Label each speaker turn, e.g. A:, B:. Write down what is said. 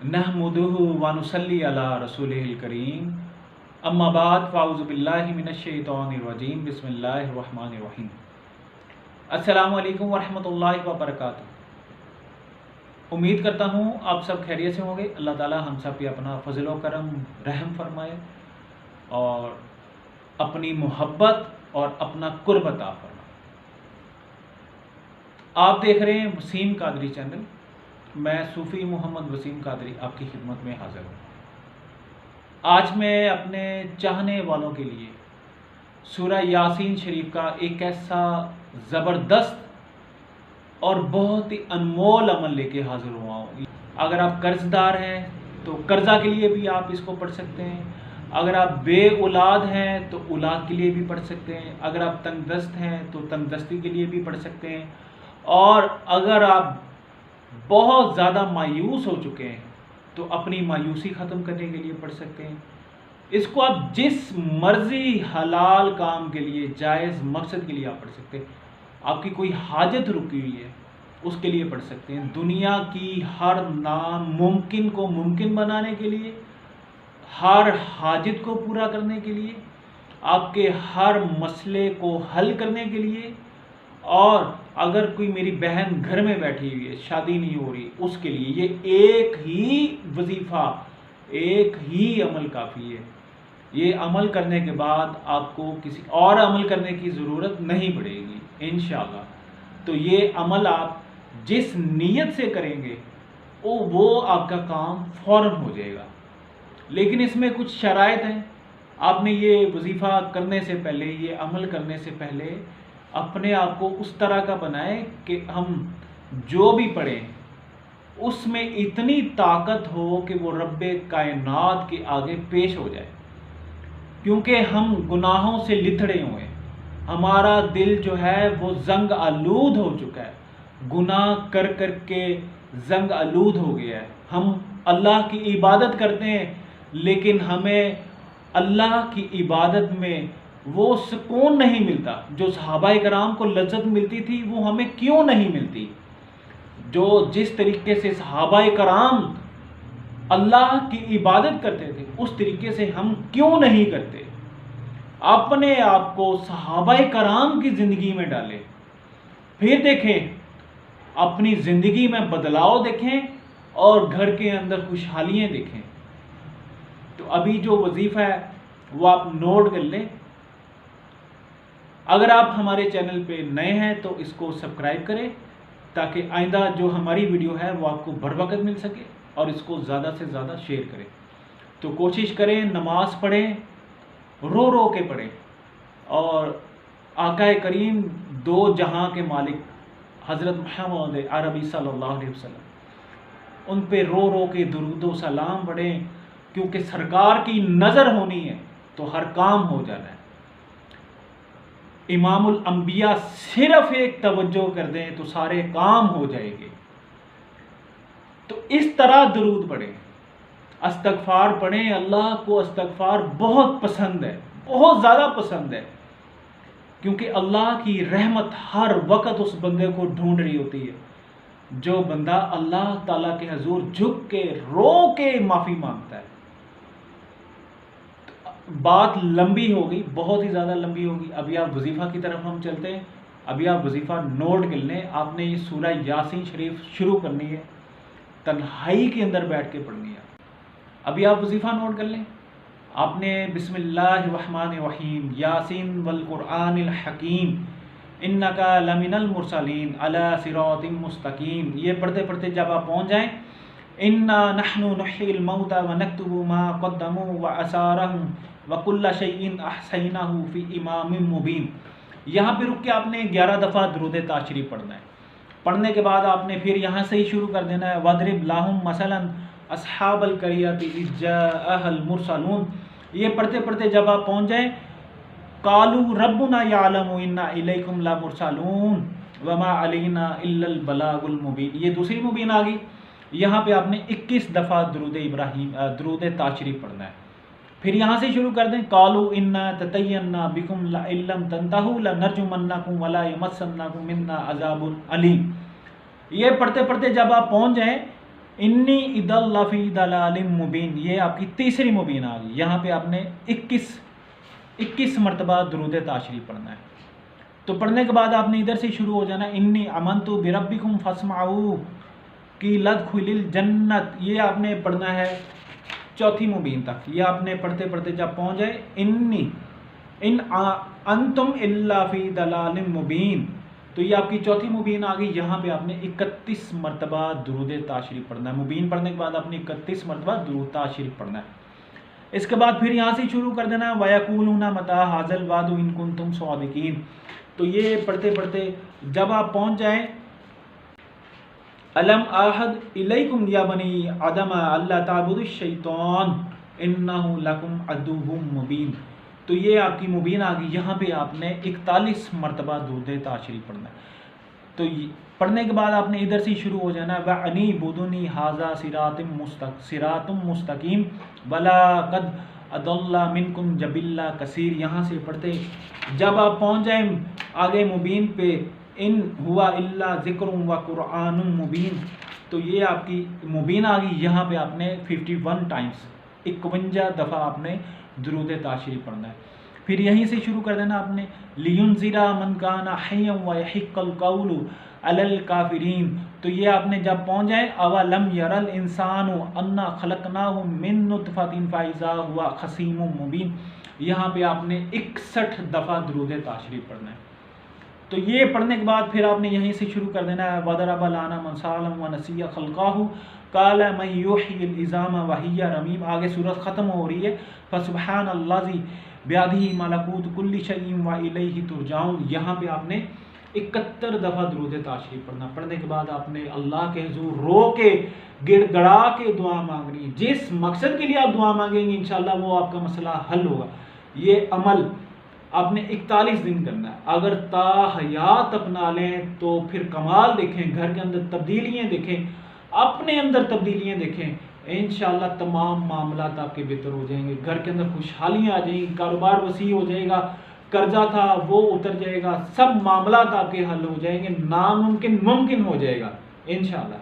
A: نحمدہ ونصلی علی رسولہ الکریم اما بعد فاعوذ باللہ من الشیطان الرجیم بسم اللہ الرحمن الرحیم۔ السلام علیکم ورحمۃ اللہ وبرکاتہ۔ امید کرتا ہوں آپ سب خیریت سے ہوں گے۔ اللہ تعالی ہم سب پہ اپنا فضل و کرم رحم فرمائے اور اپنی محبت اور اپنا قرب عطا فرمائے۔ آپ دیکھ رہے ہیں وسیم قادری چینل۔ میں صوفی محمد وسیم قادری آپ کی خدمت میں حاضر ہوں۔ آج میں اپنے چاہنے والوں کے لیے سورہ یاسین شریف کا ایک ایسا زبردست اور بہت ہی انمول عمل لے کے حاضر ہوا ہوں۔ اگر آپ قرض دار ہیں تو قرضہ کے لیے بھی آپ اس کو پڑھ سکتے ہیں۔ اگر آپ بے اولاد ہیں تو اولاد کے لیے بھی پڑھ سکتے ہیں۔ اگر آپ تنگ دست ہیں تو تنگ دستی کے لیے بھی پڑھ سکتے ہیں۔ اور اگر آپ بہت زیادہ مایوس ہو چکے ہیں تو اپنی مایوسی ختم کرنے کے لیے پڑھ سکتے ہیں۔ اس کو آپ جس مرضی حلال کام کے لیے، جائز مقصد کے لیے آپ پڑھ سکتے ہیں۔ آپ کی کوئی حاجت رکی ہوئی ہے اس کے لیے پڑھ سکتے ہیں۔ دنیا کی ہر ناممکن کو ممکن بنانے کے لیے، ہر حاجت کو پورا کرنے کے لیے، آپ کے ہر مسئلے کو حل کرنے کے لیے، اور اگر کوئی میری بہن گھر میں بیٹھی ہوئی ہے، شادی نہیں ہو رہی، اس کے لیے یہ ایک ہی وظیفہ، ایک ہی عمل کافی ہے۔ یہ عمل کرنے کے بعد آپ کو کسی اور عمل کرنے کی ضرورت نہیں پڑے گی انشاءاللہ۔ تو یہ عمل آپ جس نیت سے کریں گے وہ آپ کا کام فوراً ہو جائے گا۔ لیکن اس میں کچھ شرائط ہیں۔ آپ نے یہ وظیفہ کرنے سے پہلے، یہ عمل کرنے سے پہلے اپنے آپ کو اس طرح کا بنائیں کہ ہم جو بھی پڑھیں اس میں اتنی طاقت ہو کہ وہ رب کائنات کے آگے پیش ہو جائے، کیونکہ ہم گناہوں سے لتھڑے ہوئے ہیں۔ ہمارا دل جو ہے وہ زنگ آلود ہو چکا ہے، گناہ کر کر کے زنگ آلود ہو گیا ہے۔ ہم اللہ کی عبادت کرتے ہیں لیکن ہمیں اللہ کی عبادت میں وہ سکون نہیں ملتا جو صحابہ کرام کو لذت ملتی تھی، وہ ہمیں کیوں نہیں ملتی؟ جو جس طریقے سے صحابہ کرام اللہ کی عبادت کرتے تھے اس طریقے سے ہم کیوں نہیں کرتے؟ اپنے آپ کو صحابہ کرام کی زندگی میں ڈالیں، پھر دیکھیں اپنی زندگی میں بدلاؤ دیکھیں اور گھر کے اندر خوشحالیاں دیکھیں۔ تو ابھی جو وظیفہ ہے وہ آپ نوٹ کر لیں۔ اگر آپ ہمارے چینل پہ نئے ہیں تو اس کو سبسکرائب کریں تاکہ آئندہ جو ہماری ویڈیو ہے وہ آپ کو بر وقت مل سکے، اور اس کو زیادہ سے زیادہ شیئر کریں۔ تو کوشش کریں نماز پڑھیں، رو رو کے پڑھیں، اور آقا کریم دو جہاں کے مالک حضرت محمد عربی صلی اللہ علیہ وسلم، ان پہ رو رو کے درود و سلام پڑھیں، کیونکہ سرکار کی نظر ہونی ہے تو ہر کام ہو جانا ہے۔ امام الانبیاء صرف ایک توجہ کر دیں تو سارے کام ہو جائیں گے۔ تو اس طرح درود پڑھیں، استغفار پڑھیں۔ اللہ کو استغفار بہت پسند ہے، بہت زیادہ پسند ہے، کیونکہ اللہ کی رحمت ہر وقت اس بندے کو ڈھونڈ رہی ہوتی ہے جو بندہ اللہ تعالیٰ کے حضور جھک کے رو کے معافی مانگتا ہے۔ بات لمبی ہوگی، بہت ہی زیادہ لمبی ہوگی۔ ابھی آپ وظیفہ کی طرف ہم چلتے ہیں۔ ابھی آپ وظیفہ نوٹ کر لیں۔ آپ نے یہ سورہ یاسین شریف شروع کرنی ہے، تنہائی کے اندر بیٹھ کے پڑھنی ہے۔ ابھی آپ وظیفہ نوٹ کر لیں۔ آپ نے بسم اللہ الرحمن الرحیم، یاسین والقرآن الحکیم انک لمن المرسلین علی صراط مستقیم، یہ پڑھتے پڑھتے جب آپ پہنچ جائیں، انا نحن نحیی الموتى ونکتب ما قدموا وآثارهم وکل شیء احصیناہ فی امام مبین، یہاں پہ رک کے آپ نے 11 دفعہ درود تاشریف پڑھنا ہے۔ پڑھنے کے بعد آپ نے پھر یہاں سے ہی شروع کر دینا ہے، وَاضْرِبْ لَهُمْ مَثَلًا أَصْحَابَ الْقَرْيَةِ إِذْ جَاءَهَا الْمُرْسَلُونَ، یہ پڑھتے پڑھتے جب آپ پہنچ جائیں، قَالُوا رَبُّنَا يَعْلَمُ إِنَّا إِلَيْكُمْ لَمُرْسَلُونَ وَمَا عَلَيْنَا إِلَّا الْبَلَاغُ الْمُبِينُ، یہ دوسری مبین آ گئی۔ یہاں پہ آپ نے 21 دفعہ درود تاشریف پڑھنا ہے۔ پھر یہاں سے شروع کر دیں، قالوا انا تطیرنا بکم لئن لم تنتہوا لنرجمنکم ولا یمسنکم منا عذاب علیم، یہ پڑھتے پڑھتے جب آپ پہنچ جائیں انی اذا لفی ضلال مبین، یہ آپ کی تیسری مبین آ گئی، یہاں پہ آپ نے 21 مرتبہ درود تاشریف پڑھنا ہے۔ تو پڑھنے کے بعد آپ نے ادھر سے شروع ہو جانا، انی آمنت بربکم فاسمعوا کی لدخل الجنت، یہ آپ نے پڑھنا ہے چوتھی مبین تک۔ یہ آپ نے پڑھتے پڑھتے جب پہنچ جائے ان انتم الا فی ضلال مبین، تو یہ آپ کی چوتھی مبین آ گئی، یہاں پہ آپ نے 31 مرتبہ درود تاشریف پڑھنا ہے۔ مبین پڑھنے کے بعد آپ نے 31 مرتبہ درود تاشریف پڑھنا ہے۔ اس کے بعد پھر یہاں سے شروع کر دینا وَيَقُولُونَ مَتَىٰ هَٰذَا الْوَعْدُ إِن كُنتُمْ صَادِقِينَ، تو یہ پڑھتے پڑھتے جب آپ پہنچ جائیں الم اعہد الیکم یا بنی آدم اللہ تعبدوا الشیطان انہ لکم عدو مبین، تو یہ آپ کی مبین آ گئی، یہاں پہ آپ نے 41 مرتبہ درود تاشریف پڑھنا ہے۔ تو پڑھنے کے بعد آپ نے ادھر سے شروع ہو جانا وَأَنِیبُدُونِی هَٰذَا صِرَاطٌ مُسْتَقِیمٌ وَلَقَدْ أَضَلَّ مِنْکُمْ جِبِلًّا کَثِیرٌ، یہاں سے پڑھتے جب آپ پہنچ جائیں آگے مبین پہ ان ہوا الا ذکر و قرآن مبین، تو یہ آپ کی مبین آ گئی، یہاں پہ آپ نے 51 ٹائمز 51 دفعہ آپ نے درود تاشریف پڑھنا ہے۔ پھر یہیں سے شروع کر دینا آپ نے لِيُنذِرَ مَنْ كَانَ حَيًّا وَيَحِقَّ الْقَوْلُ عَلَى الْكَافِرِينَ، تو یہ آپ نے جب پہنچ جائیں اَوَلَمْ يَرَ الْإِنسَانُ أَنَّا خَلَقْنَاهُ مِن نُطْفَةٍ فَإِذَا هُوَ خَصِيمٌ مُبِينٌ، یہاں پہ آپ نے 61 دفعہ درود تاشریف پڑھنا ہے۔ تو یہ پڑھنے کے بعد پھر آپ نے یہیں سے شروع کر دینا ہے وَضَرَبَ لَنَا مَثَالًا وَنَسِیَ خَلْقَهُ قَالَ مَن يُحْيِي الْعِظَامَ وَهِيَ رَمِيمٌ، آگے صورت ختم ہو رہی ہے فَسُبْحَانَ الَّذِي بِیَدِهِ مَلَکُوتُ کُلِّ شَیْءٍ وَإِلَیْهِ تُرْجَعُونَ، یہاں پہ آپ نے 71 دفعہ درود تاشریف پڑھنا۔ پڑھنے کے بعد آپ نے اللہ کے حضور رو کے گڑ گڑا کے دعا مانگنی ہے، جس مقصد کے لیے آپ دعا مانگیں گے انشاءاللہ وہ آپ کا مسئلہ حل ہوگا۔ یہ عمل آپ نے 41 دن کرنا ہے، اگر تا حیات اپنا لیں تو پھر کمال دیکھیں، گھر کے اندر تبدیلیاں دیکھیں، اپنے اندر تبدیلیاں دیکھیں، انشاءاللہ تمام معاملات آپ کے بہتر ہو جائیں گے، گھر کے اندر خوشحالیاں آ جائیں گی، کاروبار وسیع ہو جائے گا، قرضہ تھا وہ اتر جائے گا، سب معاملات آپ کے حل ہو جائیں گے، ناممکن ممکن ہو جائے گا انشاءاللہ۔